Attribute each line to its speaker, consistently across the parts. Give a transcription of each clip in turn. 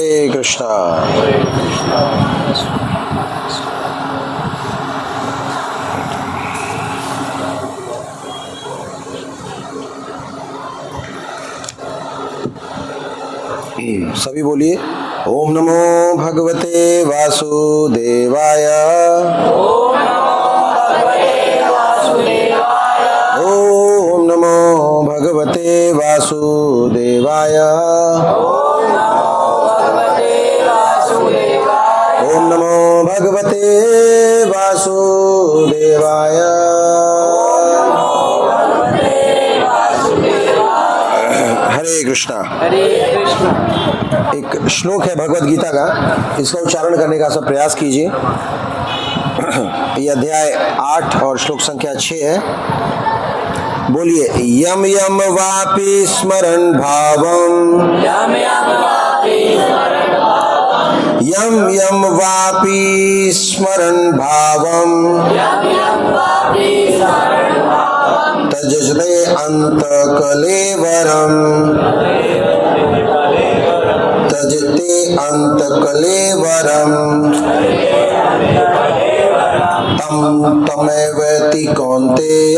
Speaker 1: हरे कृष्णा। सभी बोलिए ओम नमो भगवते वासुदेवाय। ओम नमो भगवते वासुदेवाय। ओम नमो भगवते वासुदेवाय। हरे कृष्णा।
Speaker 2: हरे कृष्णा।
Speaker 1: एक श्लोक है भगवत गीता का, इसका उच्चारण करने का सब प्रयास कीजिए। यह अध्याय 8 और श्लोक संख्या 6 है। बोलिए यम यम वापि स्मरन् भावम्।
Speaker 2: यम यम वापि स्मरन् भावम्।
Speaker 1: यम यम वापि स्मरन् भावम्।
Speaker 2: यम यम वापि स्मरन् भावम्।
Speaker 1: तजते अंत कलेवरम्। तजते अंत कलेवरम्। तम तमेवेति कौन्तेय।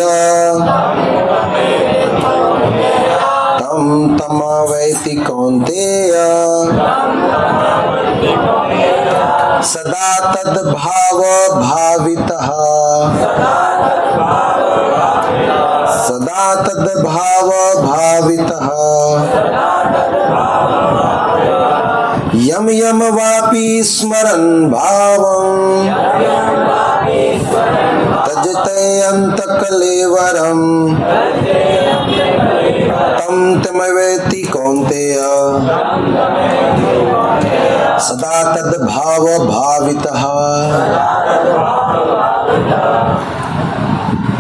Speaker 1: तम तमेवेति कौन्तेय। सदा तद्भाव भावितः। सदा तद्भाव भावितः। यम यम वापि स्मरन् भावम्। तजते अंत कलेवरम्। तम तमेवेति कौन्तेय। सदा तद्भाव भावितः।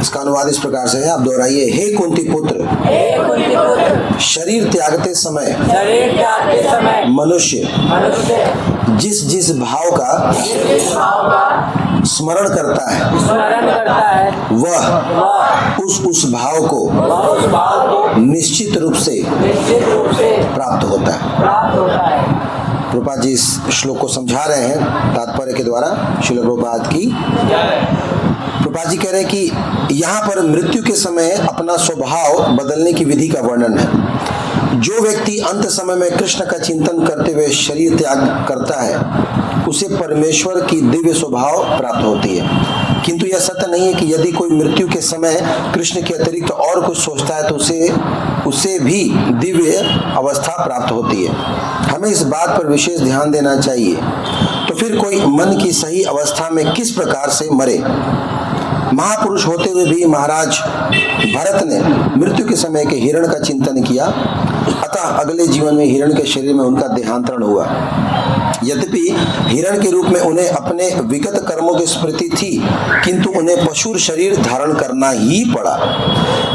Speaker 1: इसका अनुवाद इस प्रकार से है, आप दोहराइए। हे कुंती पुत्र, शरीर त्यागते समय मनुष्य जिस जिस भाव का स्मरण करता है वह उस भाव को निश्चित रूप से प्राप्त होता है। प्रभुपाद जी इस श्लोक को समझा रहे हैं तात्पर्य के द्वारा। श्रील प्रभुपाद की प्रभुपाद जी कह रहे हैं कि यहाँ पर मृत्यु के समय अपना स्वभाव बदलने की विधि का वर्णन है। जो व्यक्ति अंत समय में कृष्ण का चिंतन करते हुए शरीर त्याग करता है उसे परमेश्वर की दिव्य स्वभाव प्राप्त होती है। किंतु यह सत्य नहीं है कि यदि कोई मृत्यु के समय कृष्ण के अतिरिक्त और कुछ सोचता है तो उसे भी दिव्य अवस्था प्राप्त होती है। हमें इस बात पर विशेष ध्यान देना चाहिए। तो फिर कोई मन की सही अवस्था में किस प्रकार से मरे। महापुरुष होते हुए भी महाराज भरत ने मृत्यु के समय के हिरण का चिंतन किया, अतः अगले जीवन में हिरण के शरीर में उनका देहांतरण हुआ। यद्यपि हिरण के रूप में उन्हें अपने विगत कर्मों की स्मृति थी, किंतु उन्हें पशु शरीर धारण करना ही पड़ा।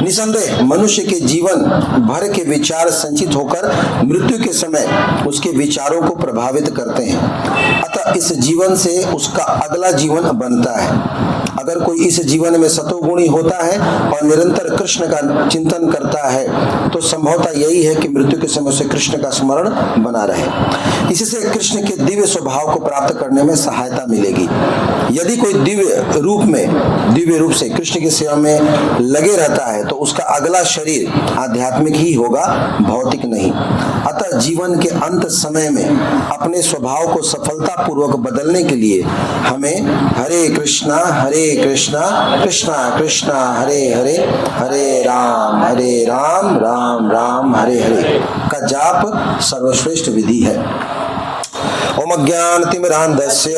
Speaker 1: निसंदेह मनुष्य के जीवन भर के विचार संचित होकर मृत्यु के समय उसके विचारों को प्रभावित करते हैं। अतः इस जीवन से उसका अगला जीवन बनता है। अगर कोई इस जीवन में सतोगुणी होता है और निरंतर कृष्ण का चिंतन करता है तो संभवतः यही है कि मृत्यु के समय उसे कृष्ण का स्मरण बना रहे। इससे कृष्ण के दिव्य स्वभाव को प्राप्त करने में सहायता मिलेगी। यदि कोई दिव्य रूप से कृष्ण की सेवा में लगे रहता है तो उसका अगला शरीर आध्यात्मिक ही होगा, भौतिक नहीं। अतः जीवन के अंत समय में अपने स्वभाव को सफलता पूर्वक बदलने के लिए हमें हरे कृष्णा कृष्णा कृष्णा हरे हरे, हरे राम राम राम हरे हरे का जाप सर्वश्रेष्ठ विधि है। ओम अज्ञानतिमिरान्धस्य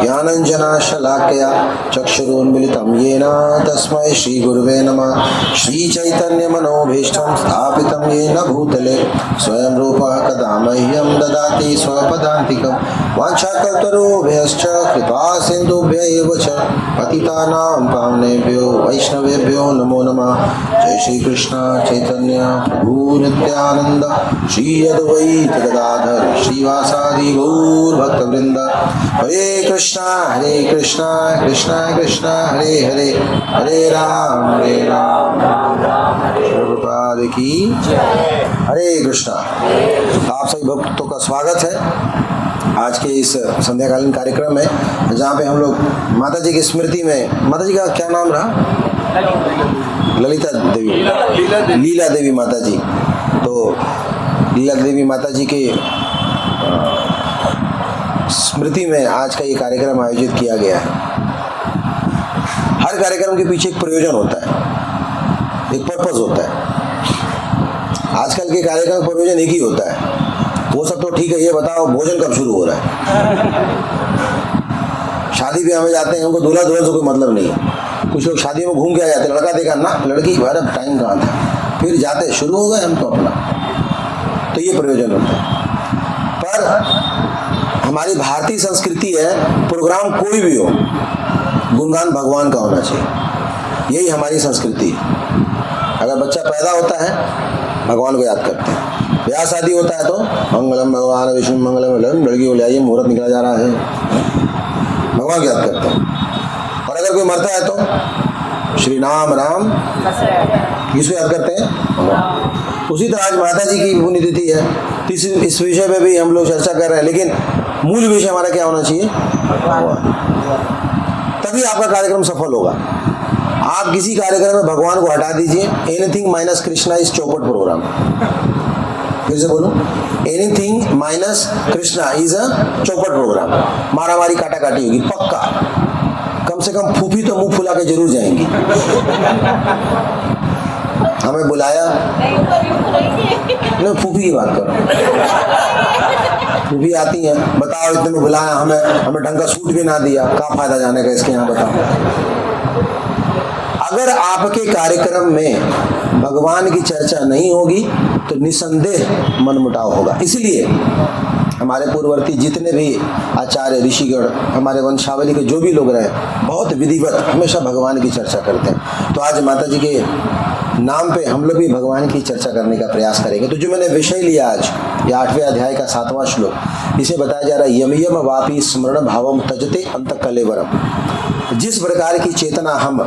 Speaker 1: ज्ञानञ्जनशलाकया चक्षुरुन्मिलितं येन तस्मै श्रीगुरुवे नमः। श्रीचैतन्यमनोभीष्टं स्थापितं येन भूतले स्वयं रूपः कदा मह्यं ददाति स्वपदान्तिकं। वाञ्छाकल्पतरुभ्यश्च कृपा सिन्धुभ्य एव च पतितानां पावनेभ्यो वैष्णवेभ्यो नमो नमः। जय श्री कृष्ण चैतन्य प्रभु नित्यानंद श्री अद्वैत गदाधर श्रीवासादि गौर भक्तवृंद। हरे कृष्णा कृष्णा कृष्णा हरे हरे, हरे राम राम राम हरे प्रभुपाद की हरे कृष्णा। आप सभी भक्तों का स्वागत है आज के इस संध्याकालीन कार्यक्रम में, जहाँ पे हम लोग माता जी की स्मृति में, माता जी का क्या नाम रहा? ललिता देवी, लीला देवी माता जी। तो लीला देवी माता जी के स्मृति में आज का ये कार्यक्रम आयोजित किया गया है। हर कार्यक्रम के पीछे एक प्रयोजन होता है, एक पर्पस होता है। आजकल के कार्यक्रम का प्रयोजन एक ही होता है, वो सब तो ठीक है, ये बताओ भोजन कब शुरू हो रहा है। शादी ब्याह में जाते हैं, उनको दूल्हा दुल्हन से कोई मतलब नहीं है। कुछ लोग शादियों में घूम के आ जाते हैं, लड़का देखा ना, लड़की भाई टाइम कहाँ था, फिर जाते शुरू हो गए हम तो अपना। तो ये प्रयोजन होता है। पर हमारी भारतीय संस्कृति है, प्रोग्राम कोई भी हो, गुणगान भगवान का होना चाहिए। यही हमारी संस्कृति है। अगर बच्चा पैदा होता है, भगवान को याद करते हैं। ब्याह शादी होता है तो मंगलम भगवान विष्णु मंगलम, लड़की को ले आइए, मुहूर्त निकला जा रहा है, भगवान को याद करते हैं। और अगर कोई मरता है तो श्री राम राम, किसको याद करते हैं? उसी तरह आज माता जी की पुण्यतिथि है, इस विषय पे भी हम लोग चर्चा कर रहे हैं। लेकिन मूल विषय हमारा क्या होना चाहिए? तभी आपका कार्यक्रम सफल होगा। आप किसी कार्यक्रम में भगवान को हटा दीजिए, एनीथिंग माइनस कृष्णा इज चौपट प्रोग्राम। फिर से बोलो, anything minus Krishna is a चौपट प्रोग्राम। मारा मारी काटा काटी होगी पक्का। कम से कम फूफी तो मुंह फुला के जरूर जाएंगी। हमें बुलाया, नहीं फूफी की बात करो, फूफी आती हैं, बताओ इतने में बुलाया, हमें ढंग का सूट भी ना दिया, क्या फायदा जाने का इसके यहाँ, बताओ। अगर आपके कार्यक्रम में भगवान की चर्चा नहीं होगी तो निसंदेह मनमुटाव होगा। इसलिए हमारे पूर्ववर्ती जितने भी आचार्य ऋषिगण, हमारे वंशावली के जो भी लोग रहे, बहुत विधिवत हमेशा भगवान की चर्चा करते हैं। तो आज माता जी के नाम पे हम लोग भी भगवान की चर्चा करने का प्रयास करेंगे। तो जो मैंने विषय लिया आज, ये 8वें अध्याय का 7वां श्लोक, इसे बताया जा रहा है, यम यम वापी स्मरण भावम तजते अंत कलेवरम। जिस प्रकार की चेतना हम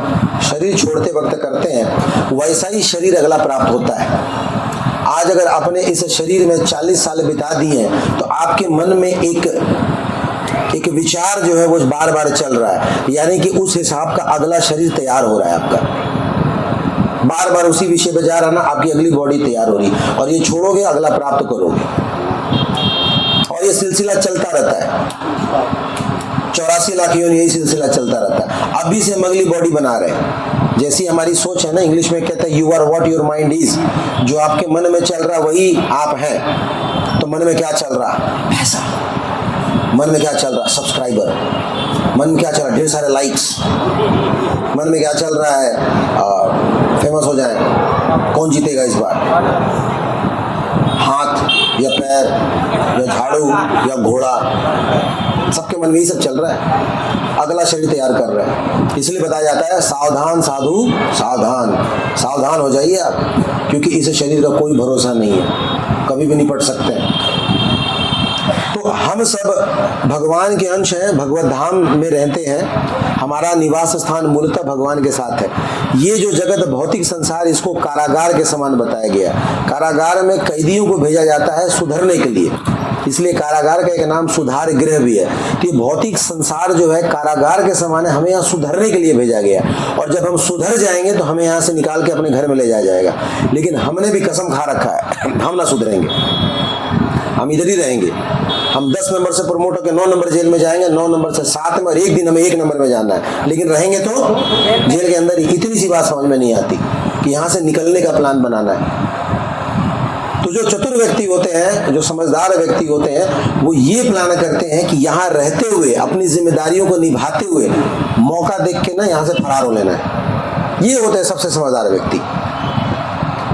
Speaker 1: शरीर छोड़ते वक्त करते हैं, वैसा ही शरीर अगला प्राप्त होता है। आज अगर आपने इस शरीर में 40 साल बिता दिए हैं, तो आपके मन में एक विचार जो है वो बार बार चल रहा है, यानी कि उस हिसाब का अगला शरीर तैयार हो रहा है आपका। बार बार उसी विषय पे जा रहा ना, आपकी अगली बॉडी तैयार हो रही, और ये छोड़ोगे अगला प्राप्त करोगे, और ये सिलसिला चलता रहता है। 84 लाख योनि यही सिलसिला चलता रहता है। अभी से हम अगली बॉडी बना रहे हैं। जैसी हमारी सोच है ना, इंग्लिश में कहते हैं you are what your mind is. जो आपके मन में चल रहा वही आप हैं। तो मन में क्या चल रहा? पैसा। मन में क्या चल रहा? सब्सक्राइबर। मन में क्या चल रहा? ढेर सारे लाइक्स। मन में क्या चल रहा है? फेमस हो जाए। कौन जीतेगा इस बार? हाथ या पैर या झाड़ू या घोड़ा, सबके मन में यही सब चल रहा है। अगला शरीर तैयार कर रहे हैं। इसलिए बताया जाता है सावधान साधु सावधान। सावधान हो जाइए आप, क्योंकि इस शरीर का कोई भरोसा नहीं है, कभी भी निपट सकते हैं। तो हम सब भगवान के अंश हैं, भगवत धाम में रहते हैं। हमारा निवास स्थान मूलतः भगवान के साथ है। ये जो जगत भौतिक संसार, इसको कारागार के समान बताया गया। कारागार में कैदियों को भेजा जाता है सुधरने के लिए, इसलिए कारागार का एक नाम सुधार गृह भी है। कि भौतिक संसार जो है कारागार के समान है, हमें यहाँ सुधरने के लिए भेजा गया। और जब हम सुधर जाएंगे तो हमें यहाँ से निकाल के अपने घर में ले जाया जाएगा। लेकिन हमने भी कसम खा रखा है, हम ना सुधरेंगे, हम इधर ही रहेंगे। हम 10 नंबर से प्रमोट होकर 9 नंबर जेल में जाएंगे, 9 नंबर से 7 में, और एक दिन हमें 1 नंबर में जाना है। लेकिन रहेंगे तो जेल के अंदर ही। इतनी सी बात समझ में नहीं आती कि यहाँ से निकलने का प्लान बनाना है। तो जो चतुर व्यक्ति होते हैं, जो समझदार व्यक्ति होते हैं, वो ये प्लान करते हैं कि यहाँ रहते हुए, अपनी जिम्मेदारियों को निभाते हुए, मौका देख के ना यहाँ से फरार हो लेना है। ये होते हैं सबसे समझदार व्यक्ति।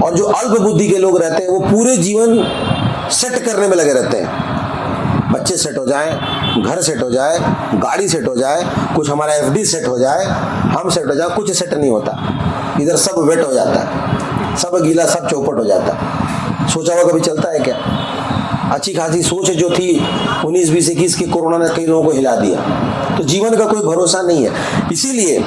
Speaker 1: और जो अल्प बुद्धि के लोग रहते हैं, वो पूरे जीवन सेट करने में लगे रहते हैं। बच्चे सेट हो जाएं, घर सेट हो जाए, गाड़ी सेट हो जाए, कुछ हमारा FD सेट हो जाए, हम सेट हो जाए, कुछ सेट नहीं होता। इधर सब वेट हो जाता है, सब गीला, सब चौपट हो जाता है। सोचा हुआ कभी चलता है क्या? अच्छी खासी सोच जो थी 19, 20, 21 की, कोरोना ने कई लोगों को हिला दिया। तो जीवन का कोई भरोसा नहीं है। इसीलिए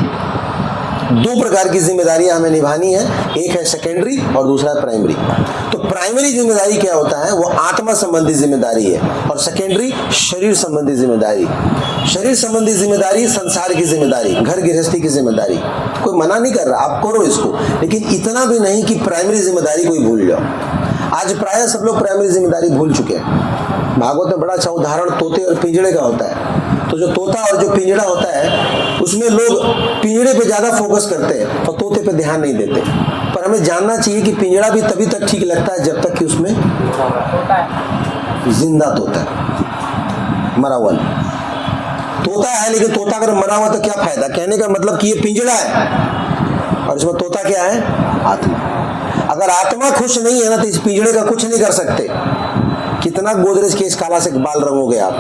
Speaker 1: दो प्रकार की जिम्मेदारियां हमें निभानी है, एक है सेकेंडरी और दूसरा है प्राइमरी। तो प्राइमरी जिम्मेदारी क्या होता है, वो आत्मा संबंधी जिम्मेदारी है, और सेकेंडरी शरीर संबंधी जिम्मेदारी। शरीर संबंधी जिम्मेदारी संसार की जिम्मेदारी, घर गृहस्थी की जिम्मेदारी। कोई मना नहीं कर रहा, आप करो इसको, लेकिन इतना भी नहीं कि प्राइमरी जिम्मेदारी कोई भूल जाओ। आज प्रायः सब लोग प्राइमरी जिम्मेदारी भूल चुके हैं। भागवत में बड़ा अच्छा उदाहरण तोते और पिंजड़े का होता है। तो जो तोता और जो पिंजड़ा होता है, उसमें लोग पिंजड़े पे ज्यादा फोकस करते हैं और तोते पे ध्यान नहीं देते। पर हमें जानना चाहिए कि पिंजड़ा भी तभी तक ठीक लगता है जब तक कि उसमें जिंदा तोता है, मरा हुआ नहीं। तोता है लेकिन तोता अगर मरा हुआ तो क्या फायदा। कहने का मतलब कि ये पिंजड़ा है और इसमें तोता क्या है, आत्मा। अगर आत्मा खुश नहीं है ना तो इस पिंजड़े का कुछ नहीं कर सकते। कितना गोदरेज के इस काला से बाल रंगोगे आप,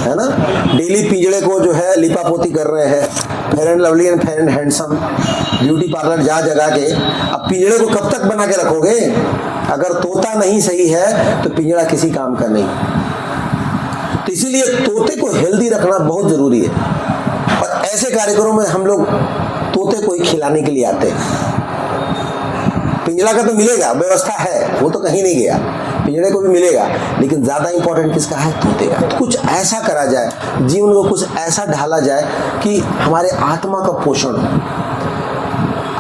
Speaker 1: है ना। डेली पिंजड़े को जो है लिपापोती कर रहे हैं, fair and lovely and fair and handsome, beauty parlour जा जगा के। अब पिंजड़े को कब तक बना के रखोगे। अगर तोता नहीं सही है तो पिंजड़ा किसी काम का नहीं। तो इसीलिए तोते को हेल्दी रखना बहुत जरूरी है। और ऐसे कार्यक्रमों में हम लोग तोते को ही खिलाने के लिए आते हैं। पिंजड़ा का तो मिलेगा, व्यवस्था है, वो तो कहीं नहीं गया, पिंजड़े को भी मिलेगा, लेकिन ज्यादा इंपॉर्टेंट किसका है, तोते का। तो कुछ ऐसा करा जाए, जीवन को कुछ ऐसा ढाला जाए कि हमारे आत्मा का पोषण हो।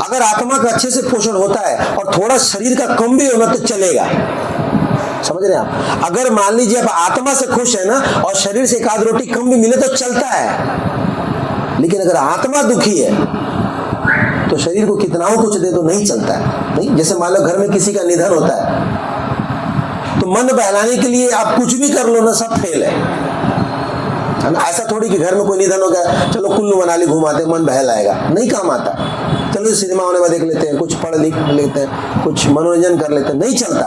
Speaker 1: अगर आत्मा का अच्छे से पोषण होता है और थोड़ा शरीर का कम भी होना तो चलेगा। समझ रहे हैं आप। अगर मान लीजिए आप आत्मा से खुश है ना और शरीर से एक आध रोटी कम भी मिले तो चलता है, लेकिन अगर आत्मा दुखी है तो शरीर को कितना हो कुछ दे तो नहीं चलता है। नहीं, जैसे मान लो घर में किसी का निधन होता है तो मन बहलाने के लिए आप कुछ भी कर लो ना, सब फेल है ना। ऐसा थोड़ी कि घर में कोई निधन हो गया चलो कुल्लू मनाली घुमाते मन बहल आएगा, नहीं काम आता। चलो सिनेमा होने में देख लेते हैं, कुछ पढ़ लिख लेते हैं, कुछ मनोरंजन कर लेते हैं, नहीं चलता।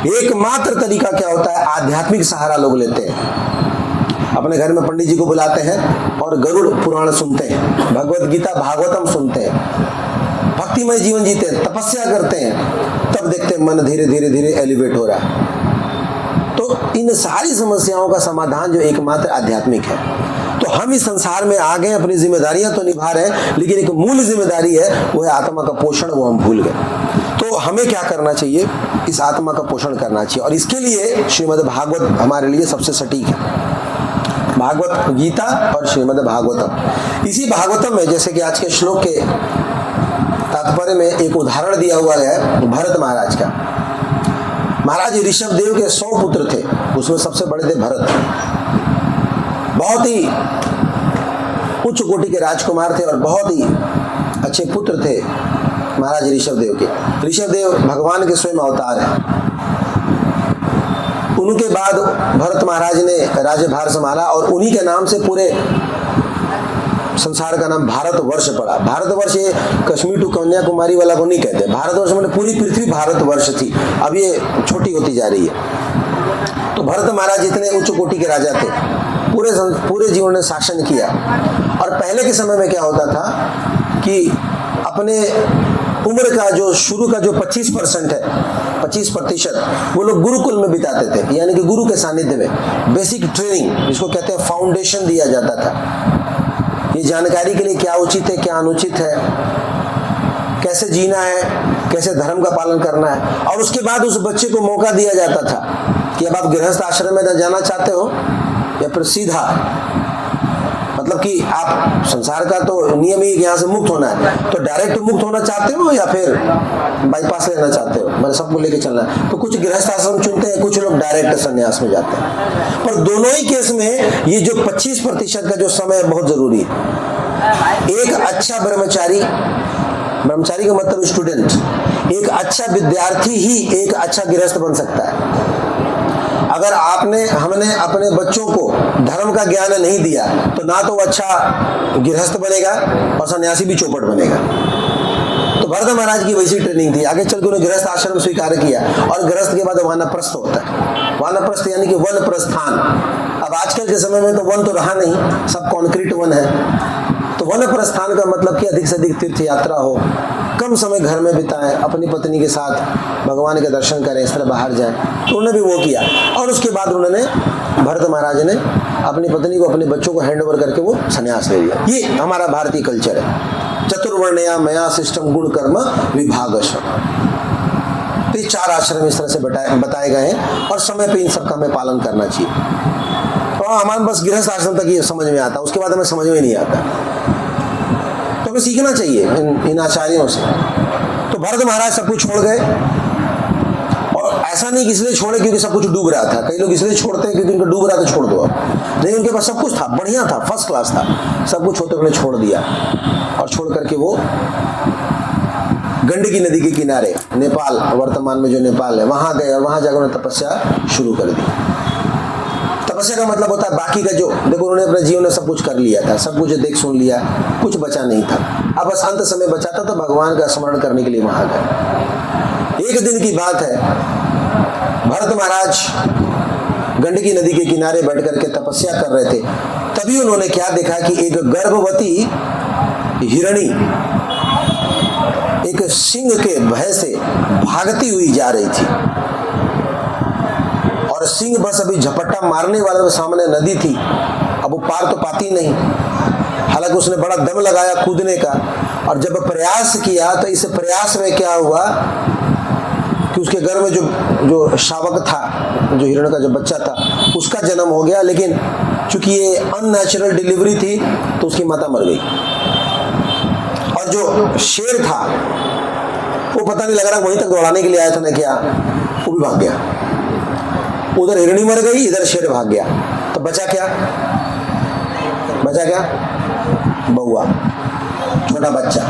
Speaker 1: एकमात्र तरीका क्या होता है, आध्यात्मिक सहारा लोग लेते हैं। अपने घर में पंडित जी को बुलाते हैं और गरुड़ पुराण सुनते हैं, भगवत गीता भागवतम सुनते हैं, भक्तिमय जीवन जीते हैं, तपस्या करते हैं। तब देखते हैं मन धीरे धीरे धीरे एलिवेट हो रहा है। तो इन सारी समस्याओं का समाधान जो एकमात्र आध्यात्मिक है। तो हम इस संसार में आ गए, अपनी जिम्मेदारियां तो निभा रहे हैं, लेकिन एक मूल जिम्मेदारी है वो है आत्मा का पोषण, वो हम भूल गए। तो हमें क्या करना चाहिए, इस आत्मा का पोषण करना चाहिए। और इसके लिए श्रीमद् भागवत हमारे लिए सबसे सटीक है। भागवत गीता और श्रीमद् भागवतम। इसी भागवतम में जैसे कि आज के श्लोक के तात्पर्य में एक उदाहरण दिया हुआ है भरत महाराज का। महाराज ऋषभ देव के 100 पुत्र थे, उसमें सबसे बड़े थे भरत। बहुत ही उच्च कोटि के राजकुमार थे और बहुत ही अच्छे पुत्र थे महाराज ऋषभ देव के। ऋषभ देव भगवान के स्वयं अवतार हैं। उनके बाद भरत महाराज ने राज्यभार संभाला और उन्हीं के नाम से पूरे संसार का नाम भारतवर्ष पड़ा। भारतवर्ष ये कश्मीर टू कन्याकुमारी वाला को नहीं कहते, भारतवर्ष मैंने पूरी पृथ्वी भारतवर्ष थी, अब ये छोटी होती जा रही है। तो भरत महाराज इतने उच्च कोटि के राजा थे, पूरे जीवन ने शासन किया। और पहले के समय में क्या होता था कि अपने उम्र का जो शुरू का जो 25% है, 25% वो लोग गुरुकुल में बिताते थे, यानी कि गुरु के सानिध्य में बेसिक ट्रेनिंग जिसको कहते हैं फाउंडेशन दिया जाता था। ये जानकारी के लिए क्या उचित है क्या अनुचित है, कैसे जीना है, कैसे धर्म का पालन करना है। और उसके बाद उस बच्चे को मौका दिया जाता था कि अब आप गृहस्थ आश्रम में जाना चाहते हो या फिर सीधा, मतलब कि आप संसार का तो नियम ही यहाँ से मुक्त होना है, तो डायरेक्ट मुक्त होना चाहते हो या फिर बाईपास लेना चाहते हो, मतलब सबको लेके चलना है। तो कुछ गृहस्थ आश्रम चुनते हैं, कुछ लोग डायरेक्ट संन्यास में जाते हैं। पर दोनों ही केस में ये जो 25% का जो समय है बहुत जरूरी है। एक अच्छा ब्रह्मचारी का मतलब स्टूडेंट, एक अच्छा विद्यार्थी ही एक अच्छा गृहस्थ बन सकता है। अगर हमने अपने बच्चों को धर्म का ज्ञान नहीं दिया तो ना तो वो अच्छा गृहस्थ बनेगा और सन्यासी भी चौपट बनेगा। तो भरत महाराज की वैसी ट्रेनिंग थी। आगे चल के उन्हें गृहस्थ आश्रम स्वीकार किया और गृहस्थ के बाद वानप्रस्थ होता है। वानप्रस्थ यानी कि वन प्रस्थान। अब आजकल के समय में तो वन तो रहा नहीं, सब कॉन्क्रीट वन है। तो वन प्रस्थान का मतलब कि अधिक से अधिक तीर्थ यात्रा हो, कम समय घर में बिताएं, अपनी पत्नी के साथ भगवान के दर्शन करें, इस तरह बाहर जाएं। तो उन्होंने भी वो किया और उसके बाद उन्होंने भरत महाराज ने अपनी पत्नी को अपने बच्चों को हैंड ओवर करके वो संन्यास ले लिया। ये हमारा भारतीय कल्चर है। चतुर्वर्णया मया सिस्टम गुण कर्म विभागश। तो ये 4 आश्रम इस तरह से बताए गए हैं और समय पे इन सबका हमें पालन करना चाहिए। तो हमारे बस गृहस्थ आश्रम तक ये समझ में आता, उसके बाद हमें समझ में नहीं आता। तो हमें सीखना चाहिए इन आचार्यों से। तो भरत महाराज सब कुछ छोड़ गए, और ऐसा नहीं कि इसलिए छोड़े क्योंकि सब कुछ डूब रहा था। कई लोग इसलिए छोड़ते हैं क्योंकि उनका डूब रहा था, छोड़ दो। नहीं, उनके पास सब कुछ था, बढ़िया था, फर्स्ट क्लास था, सब कुछ होते हुए छोड़ दिया। और छोड़ करके वो गंडकी नदी के किनारे, नेपाल, वर्तमान में जो नेपाल है, वहां गए और वहां जाकर उन्होंने तपस्या शुरू कर दी। तपस्या का मतलब होता है बाकी का जो, देखो उन्होंने अपने जीवन में सब कुछ कर लिया था, सब कुछ देख सुन लिया, कुछ बचा नहीं था। अब बस अंत समय बचा था तो भगवान का स्मरण करने के लिए वहां गए। एक दिन की बात है, भरत महाराज गंडकी नदी के किनारे बैठ करके तपस्या कर रहे थे। तभी उन्होंने क्या देखा कि एक गर्भवती हिरणी एक सिंह के भय से भागती हुई जा रही थी, और सिंह बस अभी झपट्टा मारने वाले तो सामने नदी थी, अब वो पार तो पाती नहीं। हालांकि उसने बड़ा दम लगाया कूदने का, और जब प्रयास किया तो इस प्रयास में क्या हुआ कि उसके गर्भ में जो शावक था, जो हिरण का जो बच्चा था, उसका जन्म हो गया। लेकिन चूंकि ये अननेचुरल डिलीवरी थी तो उसकी माता मर गई। और जो शेर था वो पता नहीं लग रहा वहीं तक दौड़ाने के लिए आया था ना क्या, वो भी भाग गया। उधर हिरणी मर गई, इधर शेर भाग गया। तो बचा क्या? बउआ, छोटा बच्चा,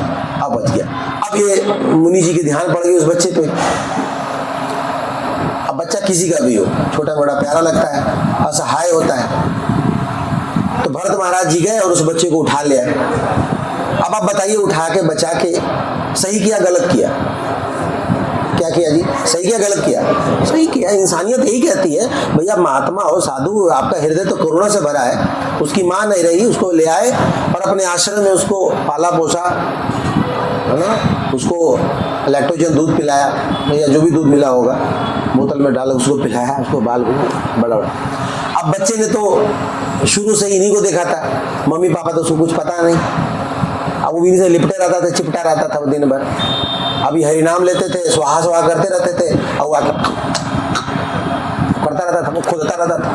Speaker 1: अब बच गया। अब ये मुनि जी की ध्यान पड़ गई उस बच्चे पे। अब बच्चा किसी का भी हो, छोटा बड़ा प्यारा लगता है, असहाय होता है। तो भरत महाराज जी गए और उस बच्चे को उठा ले आए। अब आप बताइए, उठा के बचा के सही किया गलत किया? क्या किया जी? सही किया गलत किया? सही किया। इंसानियत यही कहती है, भैया महात्मा हो, साधु, आपका हृदय तो करुणा से भरा है। उसकी माँ नहीं रही, उसको ले आए और अपने आश्रम में उसको पाला पोसा, है ना, उसको लैक्टोजन दूध पिलाया या जो भी दूध मिला होगा बोतल में डाल उसको पिलाया, उसको बाल बड़ा। अब बच्चे ने तो शुरू से इन्हीं को देखा था, मम्मी पापा तो उसको कुछ पता नहीं। अब वो इन्हीं से लिपटे रहता था, चिपटा रहता था वो दिन भर। अभी हरिनाम लेते थे, स्वाहा स्वाहा करते रहते थे, और करता रहता था, वो खोदता रहता था,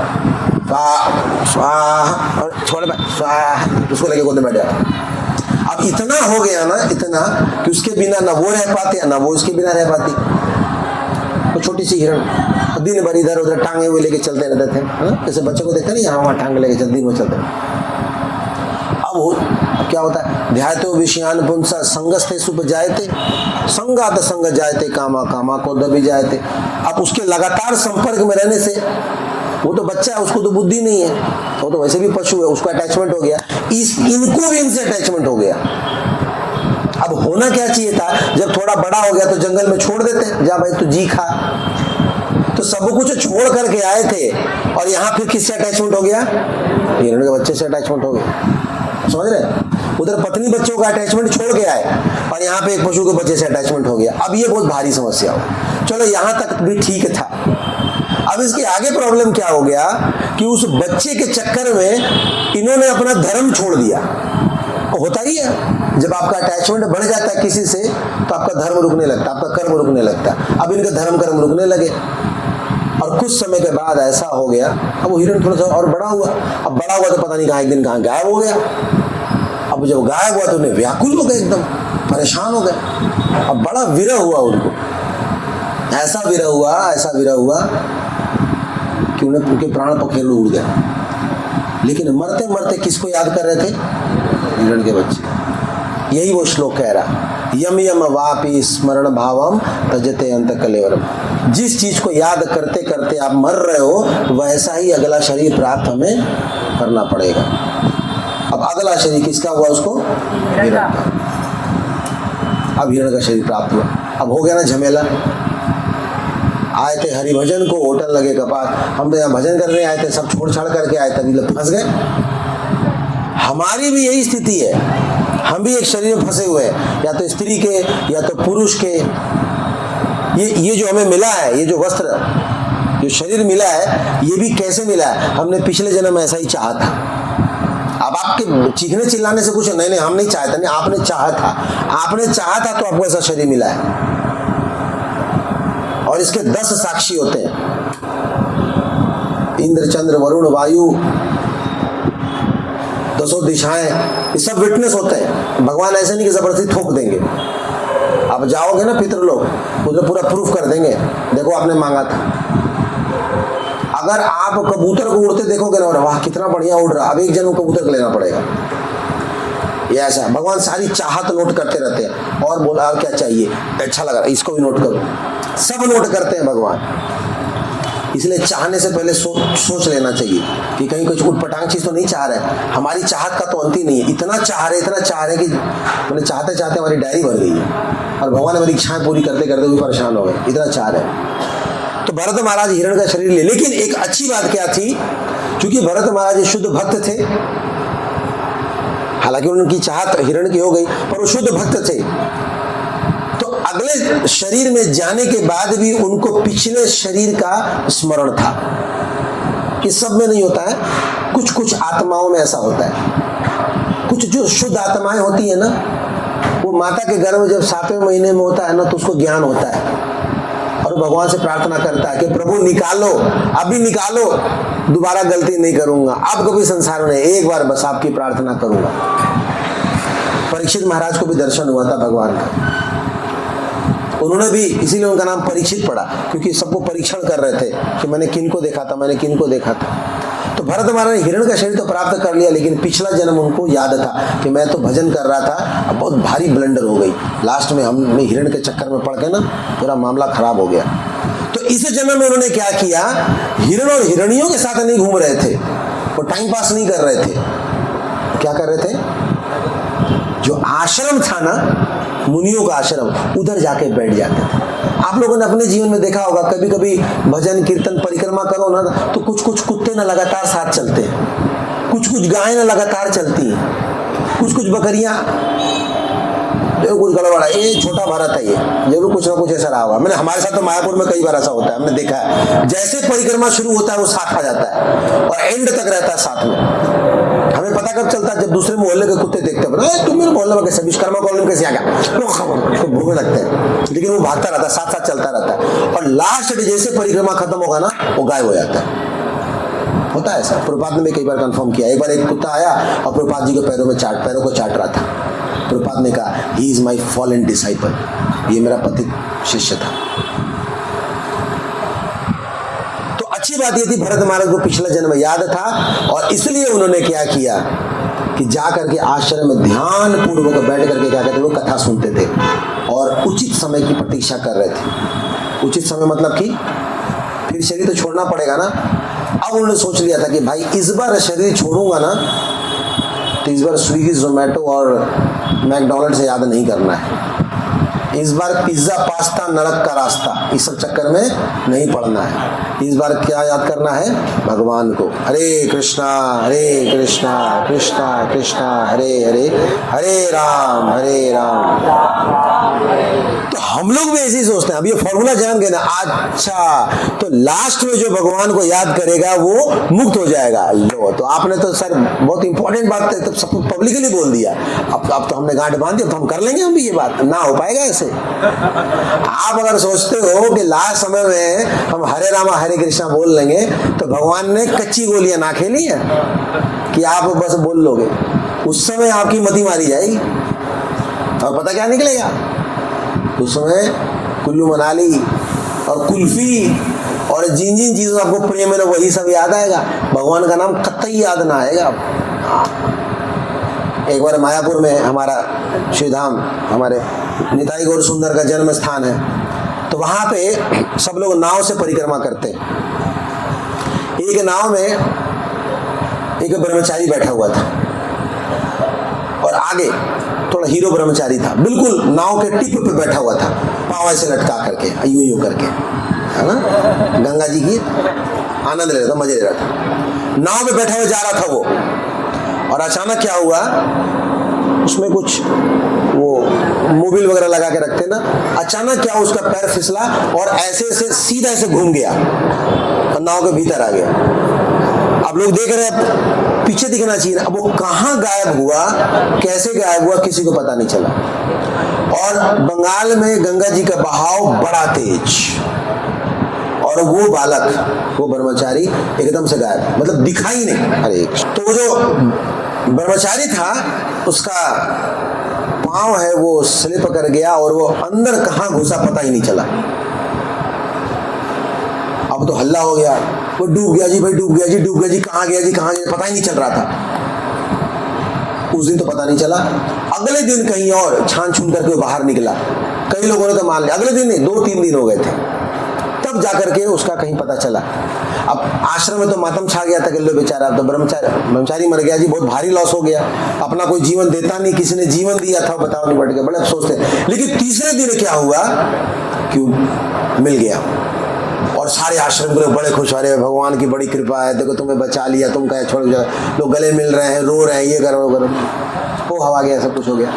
Speaker 1: स्वाहा और छोड़ स्वाहा, उसको लेके गोद में बैठ जाता। अब इतना हो गया ना, इतना कि उसके बिना ना वो रह पाते ना वो इसके बिना रह पाती। तो छोटी सी हिरण दिन भर इधर उधर टांगे हुए लेके चलते रहते थे, जैसे बच्चों को देखते नहीं, यहाँ वहाँ टांगे लेके चलते दिन भर चलते। अब क्या होता है, ध्यातो विषयान पुंसा संगस्ते सुपजायते संगात संग जायते कामा कामा को दबी जायते। अब उसके लगातार संपर्क में रहने से, वो तो बच्चा है, उसको तो बुद्धि नहीं है, वो तो वैसे भी पशु है, उसको अटैचमेंट हो गया, इनको भी इनसे अटैचमेंट हो गया। अब होना क्या चाहिए था, जब थोड़ा बड़ा हो गया तो जंगल में छोड़ देते, जा भाई तू जी खा। तो सब कुछ छोड़ करके आए थे और यहाँ फिर किससे अटैचमेंट हो गया? हिरण के बच्चे से अटैचमेंट हो गया। समझ रहे? उधर पत्नी बच्चों का अटैचमेंट छोड़ के आए और यहाँ पे एक पशु के बच्चे से अटैचमेंट हो गया। अब ये बहुत भारी समस्या हो। चलो यहाँ तक भी ठीक था, अब इसके आगे प्रॉब्लम क्या हो गया कि उस बच्चे के चक्कर में इन्होंने अपना धर्म छोड़ दिया। होता ही है, जब आपका अटैचमेंट बढ़ जाता है किसी से तो आपका धर्म रुकने लगता है, आपका कर्म रुकने लगता है। अब इनका धर्म कर्म रुकने लगे और कुछ समय के बाद ऐसा हो गया, अब वो हिरण थोड़ा सा और बड़ा हुआ। अब बड़ा हुआ तो पता नहीं कहाँ एक दिन कहाँ गायब हो गया। अब जब गायब हुआ तो उन्हें व्याकुल हो गए, एकदम परेशान हो गए। अब बड़ा विरह हुआ उनको, ऐसा विरह हुआ कि उन्हें उनके प्राण पखेरु उड़ गए। लेकिन मरते मरते किसको याद कर रहे थे? हिरण के बच्चे। यही वो श्लोक कह रहा, यम यम वापि स्मरण भावम तजते अंत कलेवरम। जिस चीज को याद करते करते आप मर रहे हो, वैसा ही अगला शरीर प्राप्त हमें करना पड़ेगा। अब अगला शरीर किसका हुआ? उसको हिरण का। अब हिरण का शरीर प्राप्त हुआ। अब हो गया ना झमेला। आए थे हरिभजन को, होटल लगे कपाट, हम तो यहाँ भजन करने आए थे, सब छोड़ छाड़ करके आए, तभी लोग फंस गए। हमारी भी यही स्थिति है, हम भी एक शरीर में फंसे हुए हैं, या तो स्त्री के या तो पुरुष के। ये जो हमें मिला है, ये जो वस्त्र, जो शरीर मिला है, ये भी कैसे मिला है? हमने पिछले जन्म ऐसा ही चाहा था। अब आपके चीखने चिल्लाने से कुछ नहीं, हम नहीं चाहते, नहीं, आपने चाहा था, आपने चाहा था तो आपको ऐसा शरीर मिला है। और इसके 10 साक्षी होते हैं, इंद्र, चंद्र, वरुण, वायु, 10 दिशाएं, ये सब विटनेस होते हैं। भगवान ऐसे नहीं कि जबरदस्ती थोप देंगे। आप जाओगे ना पितृलोक, उधर पूरा प्रूफ कर देंगे, देखो आपने मांगा था। अगर आप कबूतर को उड़ते देखोगे ना, वाह कितना बढ़िया उड़ रहा, अब एक जन्म कबूतर को लेना पड़ेगा। ये ऐसा भगवान सारी चाहत नोट करते रहते हैं, और बोला और क्या चाहिए, अच्छा लगा इसको भी नोट करो, सब नोट करते हैं भगवान। इसलिए चाहने से पहले सोच लेना चाहिए कि कहीं कुछ उटपटांग चीज तो नहीं चाह रहे। हमारी चाहत का तो अंत ही नहीं है, इतना चाह रहे कि मैंने चाहते चाहते हमारी डायरी भर गई है, और भगवान हमारी इच्छाएं पूरी करते करते भी परेशान हो गए, इतना चाह रहे। तो भरत महाराज हिरण का शरीर ले, लेकिन एक अच्छी बात क्या थी, क्योंकि भरत महाराज शुद्ध भक्त थे, हालांकि उनकी चाहत हिरण की हो गई, पर वो शुद्ध भक्त थे। तो अगले शरीर में जाने के बाद भी उनको पिछले शरीर का स्मरण था। इस सब में नहीं होता है, कुछ कुछ आत्माओं में ऐसा होता है। कुछ जो शुद्ध आत्माएं होती है ना, वो माता के गर्भ में जब 7वें महीने में होता है ना, तो उसको ज्ञान होता है, और भगवान से प्रार्थना करता है कि प्रभु निकालो, अभी निकालो, दोबारा गलती नहीं करूंगा, अब कभी संसार में, एक बार बस आपकी प्रार्थना करूंगा। परीक्षित महाराज को भी दर्शन हुआ था भगवान का, उन्होंने भी, इसीलिए उनका नाम परीक्षित पड़ा, क्योंकि सबको परीक्षण कर रहे थे कि मैंने किनको देखा था, मैंने किनको देखा था। तो भरत महाराज ने हिरण का शरीर तो प्राप्त कर लिया, लेकिन पिछला जन्म उनको याद था कि मैं तो भजन कर रहा था, अब बहुत भारी ब्लंडर हो गई, लास्ट में हमने हिरण के चक्कर में पड़ के ना पूरा मामला खराब हो गया। तो इस जन्म में उन्होंने क्या किया, हिरण और हिरणियों के साथ नहीं घूम रहे थे, वो टाइम पास नहीं कर रहे थे। क्या कर रहे थे, जो आश्रम था ना, मुनियों का आश्रम, उधर जाके बैठ जाते थे। आप लोगों ने अपने जीवन में देखा होगा, कभी कभी भजन कीर्तन परिक्रमा करो ना, तो कुछ कुछ कुत्ते ना लगातार साथ चलते हैं, कुछ कुछ गायें ना लगातार चलती हैं, कुछ कुछ बकरियां, कुछ गड़बड़ है। ये छोटा भारत है, ये जरूर कुछ ना कुछ ऐसा रहा होगा। मैंने, हमारे साथ तो मायापुर में कई बार ऐसा होता है, हमने देखा है, जैसे परिक्रमा शुरू होता है वो साथ आ जाता है और एंड तक रहता है साथ में। हमें पता कब चलता है, जब दूसरे मोहल्ले के कुत्ते देखते हैं, तुम मेरे मोहल्ले में कैसे, विश्वकर्मा कॉलोनी में कैसे आ गया, उसको भूखने लगते हैं, लेकिन वो भागता रहता है, साथ साथ चलता रहता है, और लास्ट डे जैसे परिक्रमा खत्म होगा ना, वो गायब हो जाता है। होता है ऐसा, प्रभुपाद ने भी कई बार कंफर्म किया। एक बार एक कुत्ता आया और प्रभुपाद जी के पैरों को चाट रहा था। प्रभुपाद ने कहा, he is my fallen disciple, ये मेरा पतित शिष्य था। तो अच्छी बात ये थी, भरत महाराज को पिछला जन्म याद था, और इसलिए उन्होंने क्या किया कि जा करके आश्रम में ध्यान पूर्वक बैठ करके क्या कहते, वो कथा सुनते थे और उचित समय की प्रतीक्षा कर रहे थे। उचित समय मतलब कि फिर शरीर तो छोड़ना पड़ेगा ना। अब उन्होंने सोच लिया था कि भाई इस बार शरीर छोड़ूंगा ना, तो इस बार स्विगी, जोमेटो और मैकडोनल्ड से याद नहीं करना है, इस बार पिज्जा, पास्ता, नरक का रास्ता, इस सब चक्कर में नहीं पड़ना है। इस बार क्या याद करना है, भगवान को। हरे कृष्णा कृष्णा कृष्णा हरे हरे, हरे राम तो हम लोग भी ऐसे ही सोचते हैं। अब ये फॉर्मूला जान गए ना, अच्छा तो लास्ट में जो भगवान को याद करेगा वो मुक्त हो जाएगा। लो, तो आपने तो सर बहुत इंपॉर्टेंट बात है, तो सब पब्लिकली बोल दिया। अब तो हमने गांठ बांध दी, अब तो हम कर लेंगे, हम भी ये बात ना हो पाएगा ऐसे। आप अगर सोचते हो कि लास्ट समय में हम हरे रामा हरे कृष्णा बोल लेंगे, तो भगवान ने कच्ची गोलियां ना खेली है कि आप बस बोल लोगे, उस समय आपकी मति मारी जाएगी। और पता क्या निकलेगा, उस समय कुल्लू मनाली और कुल्फी और जिन जिन चीजों आपको प्रेम है ना, वही सब याद आएगा, भगवान का नाम कतई याद ना आएगा। एक बार मायापुर में हमारा श्रीधाम, हमारे निताई गौर सुंदर का जन्म स्थान है, तो वहां पे सब लोग नाव से परिक्रमा करते हैं। एक नाव में एक ब्रह्मचारी बैठा हुआ था, और आगे थोड़ा हीरो ब्रह्मचारी था, बिल्कुल नाव के टिप पे बैठा हुआ था, पाँव ऐसे लटका करके, यूं करके, है ना, गंगा जी की आनंद ले रहा था, मजे ले रहा था। नाव पे बैठा हुआ जा रहा था वो, और अचानक क्या हुआ, उसमें कुछ वो मोबिल वगैरह लगा के रखते ना, अचानक क्या उसका पैर फिसला और ऐसे ऐसे सीधा ऐसे घूम गया और नाव के भीतर आ गया। अब लोग देख रहे हैं पीछे दिखना चाहिए ना। अब वो कहाँ गायब हुआ, कैसे गायब हुआ, किसी को पता नहीं चला। और बंगाल में गंगा जी का बहाव बड़ा तेज, और वो बालक, वो ब्रह्मचारी एकदम से गायब, मतलब दिखाई नहीं। अरे तो वो जो ब्रह्मचारी था उसका पांव है वो स्लिप कर गया और वो अंदर कहाँ घुसा पता ही नहीं चला। अब तो हल्ला हो गया, वो डूब गया जी भाई, डूब गया जी, डूब गया जी, कहाँ गया जी, कहाँ गया, पता ही नहीं चल रहा था। उस दिन तो पता नहीं चला। अगले दिन कहीं और छान छून करके वो बाहर निकला। कई लोगों ने तो मान लिया, अगले दिन नहीं, 2-3 दिन हो गए थे, तब जाकर के उसका कहीं पता चला। अब आश्रम में तो मातम छा गया था कि लो बेचारा, अब तो ब्रह्मचारी मर गया जी, बहुत भारी लॉस हो गया। अपना कोई जीवन देता नहीं, किसी ने जीवन दिया था, बताओ नहीं, बढ़ गया, बड़े अफसोस थे। लेकिन तीसरे दिन क्या हुआ, क्यों मिल गया, और सारे आश्रम के लोग बड़े खुश हो रहे हैं, भगवान की बड़ी कृपा है, देखो तुम्हें बचा लिया, तुम कहे छोड़ जाओ। लोग गले मिल रहे हैं, रो रहे हैं, ये करो वो करो, वो हवा गया, सब कुछ हो गया।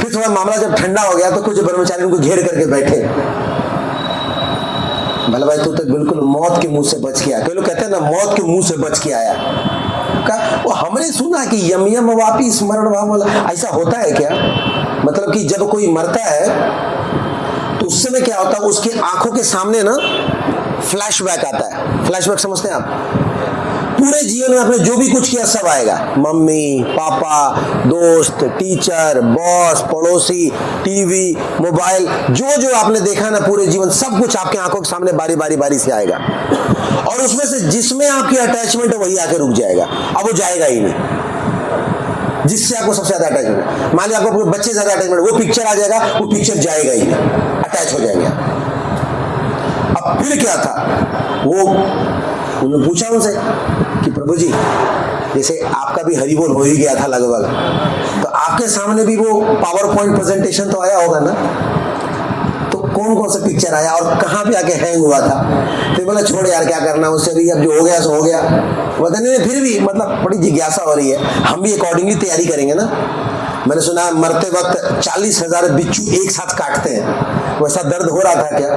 Speaker 1: फिर थोड़ा मामला जब ठंडा हो गया तो कुछ ब्रह्मचारी उनको घेर करके बैठे। भला भाई तू तो बिल्कुल मौत के मुंह से बच के आया। कई लोग कहते हैं ना, मौत के मुंह से बच के आया। वो हमने सुना कि यम यम वापी स्मरण भाव, ऐसा होता है क्या? मतलब कि जब कोई मरता है तो उस समय क्या होता है, उसकी आंखों के सामने ना फ्लैशबैक आता है। फ्लैशबैक समझते हैं आप? पूरे जीवन में आपने जो भी कुछ किया सब आएगा, मम्मी पापा, दोस्त, टीचर, बॉस, पड़ोसी, टीवी, मोबाइल, जो जो आपने देखा ना पूरे जीवन, सब कुछ आपके आंखों के सामने बारी बारी बारी से आएगा। और उसमें से जिसमें आपकी अटैचमेंट है वही आके रुक जाएगा, अब वो जाएगा ही नहीं। जिससे आपको सबसे ज्यादा अटैचमेंट, मान लिया आपको अपने बच्चे से ज्यादा अटैचमेंट, वो पिक्चर आ जाएगा, वो पिक्चर जाएगा ही नहीं, अटैच हो जाएंगे। अब फिर क्या था, वो उन्होंने पूछा उनसे कि प्रभु जी, जैसे आपका भी हरिबोल हो ही गया था लगभग, तो आपके सामने भी वो पावर पॉइंट प्रेजेंटेशन तो आया होगा ना, तो कौन कौन सा पिक्चर आया और कहाँ पे आके हैंग हुआ था? फिर बोला छोड़ यार, क्या करना उससे, भी अब जो हो गया सो हो गया। बताने फिर भी मतलब बड़ी जिज्ञासा हो रही है, हम भी अकॉर्डिंगली तैयारी करेंगे ना। मैंने सुना मरते वक्त 40,000 बिच्छू एक साथ काटते हैं, वैसा दर्द हो रहा था क्या?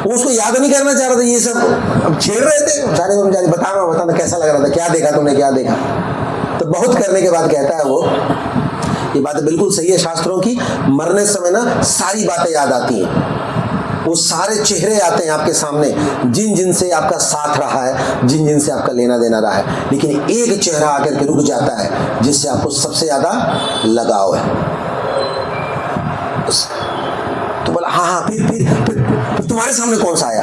Speaker 1: वो उसको याद नहीं करना चाह रहा था, ये सब अब छेड़ रहे थे सारे कर्मचारी, बताना कैसा लग रहा था, क्या देखा तुमने, क्या देखा? तो बहुत करने के बाद कहता है वो, ये बात बिल्कुल सही है शास्त्रों की, मरने समय ना सारी बातें याद आती हैं, वो सारे चेहरे आते हैं आपके सामने, जिन जिन से आपका साथ रहा है, जिन जिन से आपका लेना देना रहा है, लेकिन एक चेहरा आकर के रुक जाता है जिससे आपको सबसे ज्यादा लगाव है। तो बोला हाँ, फिर तुम्हारे सामने कौन सा आया?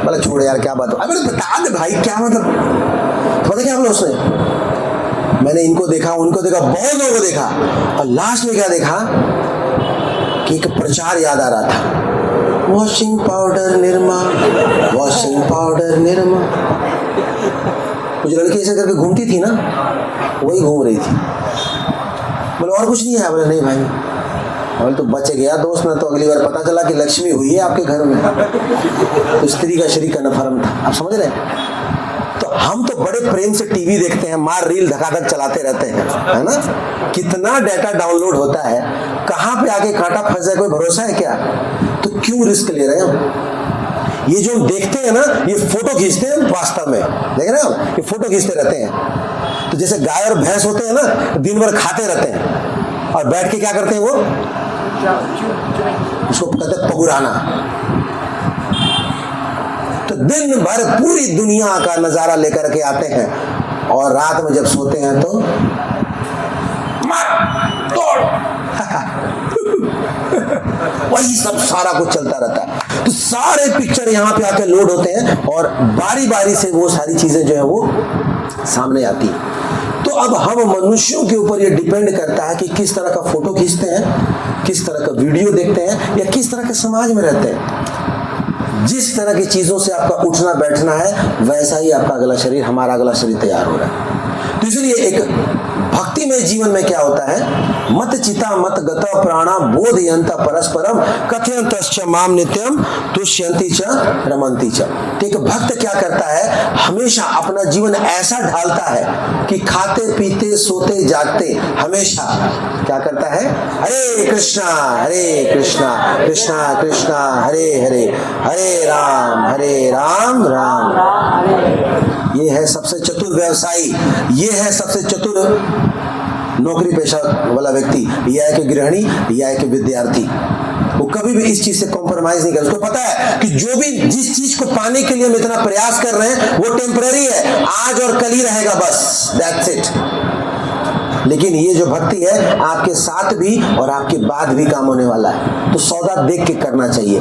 Speaker 1: बोला छोड़ यार, क्या बात? अरे बता दे भाई, क्या मतलब? तो पता क्या बोला उसने, मैंने इनको देखा, उनको देखा, बहुत लोगों को देखा, और लास्ट में क्या देखा कि एक प्रचार याद आ रहा था, washing powder Nirma, washing powder Nirma. कुछ लड़की ऐसे करके घूमती थी ना, वही घूम रही थी। बोले और कुछ नहीं है? बोले नहीं भाई। बोले तो बच गया दोस्त, ना तो अगली बार पता चला कि लक्ष्मी हुई है आपके घर में, तो स्त्री का शरीर का नफरम था। आप समझ रहे हैं? तो हम तो बड़े प्रेम से टीवी देखते हैं, मार रील धकाधक चलाते रहते हैं, है ना? कितना डाटा डाउनलोड होता है, कहाँ पे आके कांटा फंस जाए कोई भरोसा है क्या? तो क्यों रिस्क ले रहे हैं? ये जो हम देखते हैं ना, ये फोटो खींचते हैं वास्तव में, देख रहे हो, ये फोटो खींचते रहते हैं। तो जैसे गाय और भैंस होते हैं ना, दिन भर खाते रहते हैं और बैठ के क्या करते हैं, वो उसको कहते हैं पगुराना। तो दिन भर पूरी दुनिया का नजारा लेकर के आते हैं, और रात में जब सोते हैं तो मार तोड़ वही सब सारा कुछ चलता रहता है। तो सारे पिक्चर यहाँ पे आके लोड होते हैं, और बारी बारी से वो सारी चीजें जो है वो सामने आती है। तो अब हम मनुष्यों के ऊपर ये डिपेंड करता है कि किस तरह का फोटो खींचते हैं, किस तरह का वीडियो देखते हैं, या किस तरह के समाज में रहते हैं। जिस तरह की चीजों से आपका उठना बैठना है, वैसा ही आपका अगला शरीर, हमारा अगला शरीर तैयार हो रहा है। तो इसलिए एक भक्तिमय जीवन में क्या होता है, मत चिता मत गता प्राणा बोधयंत परस्परम कथयंतश्च माम नित्यम तुष्यंति च रमन्ति च। एक भक्त क्या करता है, हमेशा अपना जीवन ऐसा ढालता है कि खाते पीते सोते जागते हमेशा क्या करता है, हरे कृष्णा कृष्णा कृष्णा हरे हरे, हरे राम राम राम। ये है सबसे चतुर व्यवसायी, ये है सबसे चतुर नौकरी पेशा वाला व्यक्ति, यह है कि गृहिणी, यह है कि विद्यार्थी। वो कभी भी इस चीज से कॉम्प्रोमाइज नहीं करता। उसको पता है कि जो भी जिस चीज को पाने के लिए हम इतना प्रयास कर रहे हैं वो टेम्पररी है, आज और कल ही रहेगा, बस दैट्स इट। लेकिन ये जो भक्ति है आपके साथ भी और आपके बाद भी काम होने वाला है। तो सौदा देख के करना चाहिए।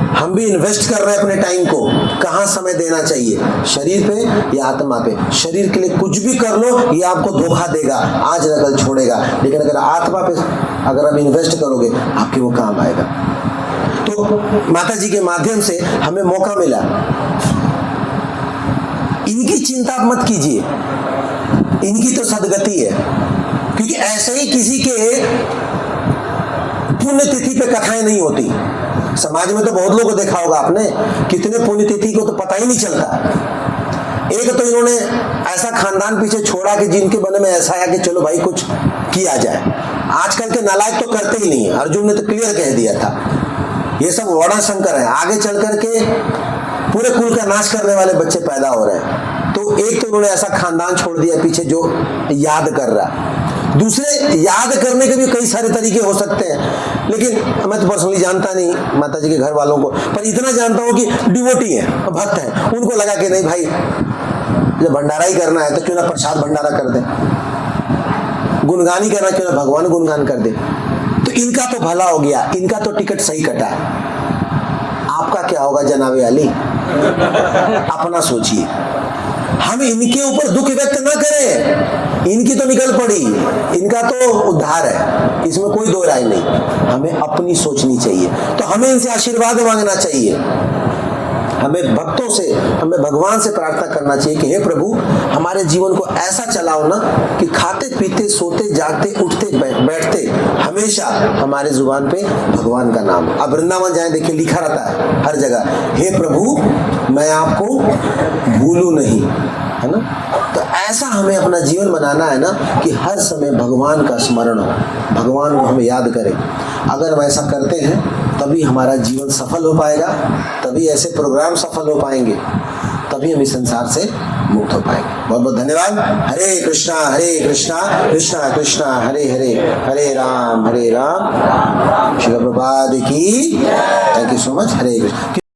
Speaker 1: हम भी इन्वेस्ट कर रहे हैं अपने टाइम को, कहाँ समय देना चाहिए, शरीर पे या आत्मा पे। शरीर के लिए कुछ भी कर लो ये आपको धोखा देगा, आज न कल छोड़ेगा। लेकिन अगर आत्मा पे अगर आप इन्वेस्ट करोगे आपके वो काम आएगा। तो माता जी के माध्यम से हमें मौका मिला। इनकी चिंता आप मत कीजिए, इनकी तो सदगति है, क्योंकि ऐसे ही किसी के पुण्यतिथि पे कथाएं नहीं होती। समाज में तो बहुत लोगों को देखा होगा आपने, कितने पुण्यतिथि को तो पता ही नहीं चलता। एक तो इन्होंने ऐसा खानदान पीछे छोड़ा कि जिनके मन में ऐसा है कि चलो भाई कुछ किया जाए। आजकल के नालायक तो करते ही नहीं है, अर्जुन ने तो क्लियर कह दिया था ये सब वर्णाशंकर है, आगे चल करके पूरे कुल का नाश करने वाले बच्चे पैदा हो रहे हैं। तो एक तो उन्होंने ऐसा खानदान छोड़ दिया पीछे जो याद कर रहा। दूसरे याद करने के भी कई सारे तरीके हो सकते हैं, लेकिन मैं तो पर्सनली जानता नहीं माता जी के घर वालों को, पर इतना जानता हूँ कि डिवोटी है, भक्त है। उनको लगा कि नहीं भाई जब भंडारा ही करना है तो क्यों ना प्रसाद भंडारा कर दे, गुणगान ही करना क्यों ना भगवान गुणगान कर दे। तो इनका तो भला हो गया, इनका तो टिकट सही कटा। आपका क्या होगा जनाबे अली, अपना सोचिए। हम इनके ऊपर दुख व्यक्त न करें, इनकी तो निकल पड़ी, इनका तो उद्धार है, इसमें कोई दो राय नहीं। हमें अपनी सोचनी चाहिए, तो हमें इनसे आशीर्वाद मांगना चाहिए। हमें भक्तों से, हमें भगवान से प्रार्थना करना चाहिए कि हे प्रभु हमारे जीवन को ऐसा चलाओ ना कि खाते पीते सोते जागते उठते बैठते हमेशा हमारे जुबान पे भगवान का नाम। अब वृंदावन जाए देखिए लिखा रहता है हर जगह, हे प्रभु मैं आपको भूलूं नहीं, है ना। तो ऐसा हमें अपना जीवन बनाना है ना कि हर समय भगवान का स्मरण हो, भगवान को हम याद करें। अगर हम ऐसा करते हैं तभी हमारा जीवन सफल हो पाएगा, तभी ऐसे प्रोग्राम सफल हो पाएंगे, तभी हम इस संसार से मुक्त हो पाएंगे। बहुत बहुत धन्यवाद। हरे कृष्णा कृष्णा कृष्णा हरे हरे, हरे राम श्री प्रभुपाद की। Thank you so much. Hare Krishna.